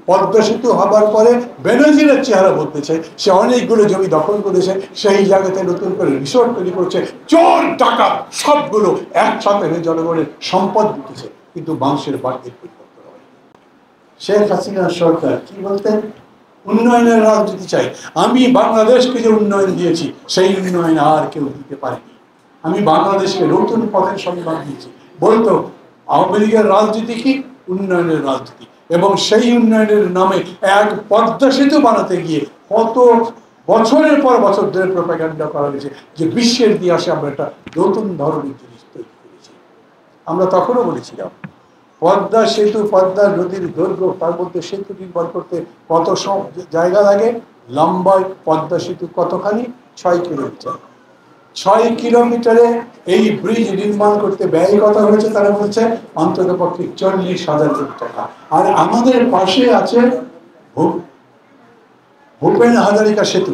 পদ্মা সেতু হবার পরে বেনজিরের চেহারা বলতেছে, সে অনেকগুলো জমি দখল করেছে, সেই জায়গাতে নতুন করে রিসোর্ট তৈরি করছে, চোর ডাকাত সবগুলো একসাথে হয়ে জনগণের সম্পদ দিতেছে, কিন্তু মানুষের ভাগ্যের পরিবর্তন হয়। শেখ হাসিনা সরকার কি বলতেন? উন্নয়নের রাজনীতি চাই। আমি বাংলাদেশকে যে উন্নয়ন দিয়েছি সেই উন্নয়ন আর কেউ দিতে পারেনি। আমি বাংলাদেশকে নতুন পথের সন্ধান দিয়েছি। বলতো আওয়ামী লীগের রাজনীতি কি? উন্নয়নের রাজনীতি। এবং সেই উন্নয়নের নামে এক পদ্মা সেতু বানাতে গিয়ে কত বছরের পর বছর ধরে প্রোপাগান্ডা করা হয়েছে যে বিশ্বের ইতিহাসে আমরা একটা নতুন ধরনের জিনিস তৈরি করেছি। আমরা তখনও বলেছিলাম পদ্মা সেতু, পদ্মা নদীর দৈর্ঘ্য, তার মধ্যে সেতু নির্মাণ করতে কত জায়গা লাগে? লম্বায় পদ্মা সেতু কতখানি? 6 কিলোমিটার। 6 কিলোমিটারে এই ব্রিজ নির্মাণ করতে ব্যয় কত হয়েছে? তারা বলছে অন্তত পক্ষে 40,000 কোটি টাকা। আর আমাদের পাশে আছে ভূপেন হাজারিকা সেতু,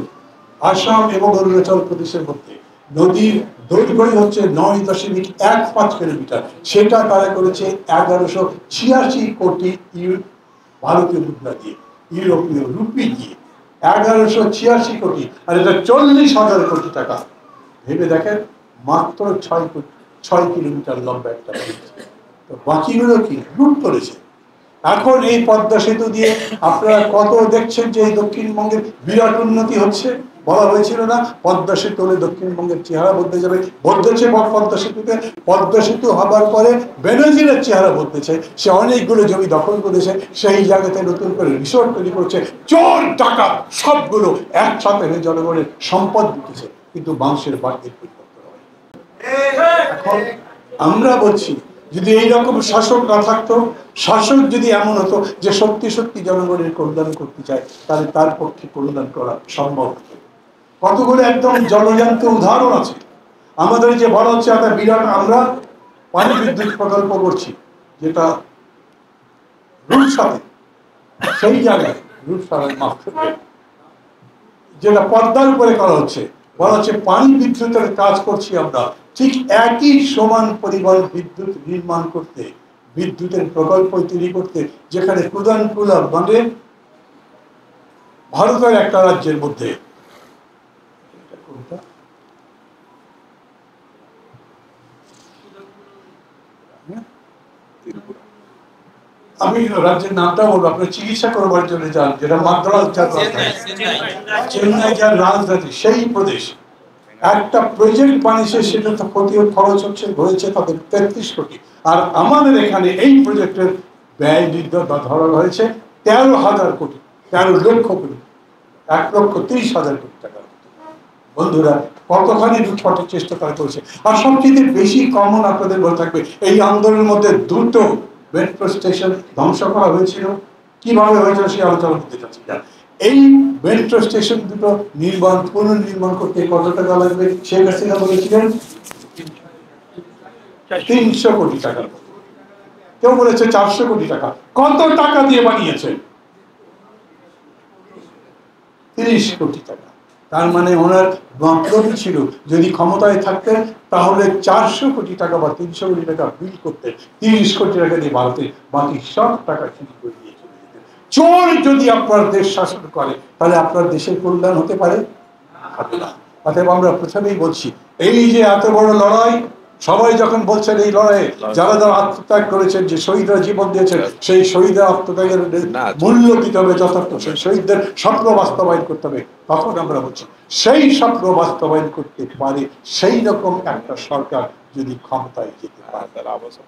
আসাম এবং অরুণাচল প্রদেশের মধ্যে। নদীর দৈর্ঘ্য হচ্ছে 9.15 কিলোমিটার। সেটা তারা করেছে 1186 কোটি ভারতীয় মুদ্রা দিয়ে, ইউরোপীয় রুপি দিয়ে 1186 কোটি। আর এটা 40,000 কোটি টাকা। ভেবে দেখেন, মাত্র 6 কিলোমিটার লম্বা একটা ব্রিজ। তো বাকিগুলো কি লুট করেছে। এখন এই পদ্মা সেতু দিয়ে আপনারা কত দেখছেন যে এই দক্ষিণবঙ্গের বিরাট উন্নতি হচ্ছে। বলা হয়েছিল না পদ্মা সেতু হলে দক্ষিণবঙ্গের চেহারা বদলে যাবে? বদলেছে পদ্মা সেতুতে। পদ্মা সেতু হবার পরে বেনজিরের চেহারা বদলেছে, সে অনেকগুলো জমি দখল করেছে, সেই জায়গাতে নতুন করে রিসোর্ট তৈরি করছে, চোর ডাকাত সবগুলো একসাথে হয়ে জনগণের সম্পদ দিতেছে, কিন্তু মানুষের ভাগ্যের পরিবর্তন হয়। এখন আমরা বলছি যদি এইরকম শাসক না থাকতো, শাসক যদি এমন হতো যে সত্যি সত্যি জনগণের কল্যাণ করতে চায়, তাহলে তার পক্ষে কল্যাণ করা সম্ভব হতো। কতগুলো একদম জলজান্ত উদাহরণ আছে আমাদের। যে বলা হচ্ছে একটা বিরাট আমরা পানি বিদ্যুৎ প্রকল্প করছি, যেটা রূপসাতে, সেই জায়গায় রূপসারের মাধ্যমে যেটা পদ্মার উপরে করা হচ্ছে, বলা হচ্ছে পানি বিদ্যুতের কাজ করছি আমরা। ঠিক একই সমান পরিমাণ বিদ্যুৎ নির্মাণ করতে, বিদ্যুতের প্রকল্প তৈরি করতে, যেখানে কুদানকুলা মানে ভারতের একটা রাজ্যের মধ্যে, আমি রাজ্যের নামটা বলবো, আপনার চিকিৎসা করবার জন্য যান, যেটা মাদ্রাস, চেন্নাই যার রাজধানী, সেই প্রদেশ একটা প্রজেক্ট বানিয়েছে, সেটা তো খরচ হয়েছে তাদের 33 কোটি। আর আমাদের এখানে এই প্রজেক্টের ব্যয় ধরা হয়েছে 13,000 কোটি, 13 লক্ষ কোটি, 1,30,000 কোটি টাকা। বন্ধুরা, কতখানি লুটপাটের চেষ্টা তারা করেছে। আর সবচেয়ে বেশি কমন আপনাদের বলে থাকবে, এই আন্দোলনের মধ্যে দুটো মেট্রো স্টেশন ধ্বংস করা হয়েছিল। কিভাবে হয়েছিল সেই আলোচনা করতে চাচ্ছি না। এই মেট্রো স্টেশন দুটো পুনর্নির্মাণ করতে কত টাকা লাগবে? শেখ হাসিনা বলেছিলেন 300 কোটি টাকা, কেউ বলেছে 400 কোটি টাকা। কত টাকা দিয়ে বানিয়েছে? 30 কোটি টাকা। তার মানে ওনার মতলবই ছিল যদি ক্ষমতায় থাকতেন তাহলে 400 কোটি টাকা বা 300 কোটি টাকা বিল করতেন, 30 কোটি টাকা দিয়ে ভারতে বাকি সব টাকা চুরি করে দিয়ে চলে যেতেন। চোর যদি আপনার দেশ শাসন করে তাহলে আপনার দেশের কল্যাণ হতে পারে না। অতএব আমরা প্রথমেই বলছি, এই যে এত বড় লড়াই, সবাই যখন বলছেন এই লড়াইয়ে যারা যারা আত্মত্যাগ করেছেন, যে শহীদরা জীবন দিয়েছেন, সেই শহীদের আত্মত্যাগের মূল্য দিতে হবে যথার্থ, সেই শহীদদের স্বপ্ন বাস্তবায়ন করতে হবে। তখন আমরা বলছি সেই স্বপ্ন বাস্তবায়ন করতে পারে সেই রকম একটা সরকার যদি ক্ষমতায় যেতে পারে, তার অবস্থা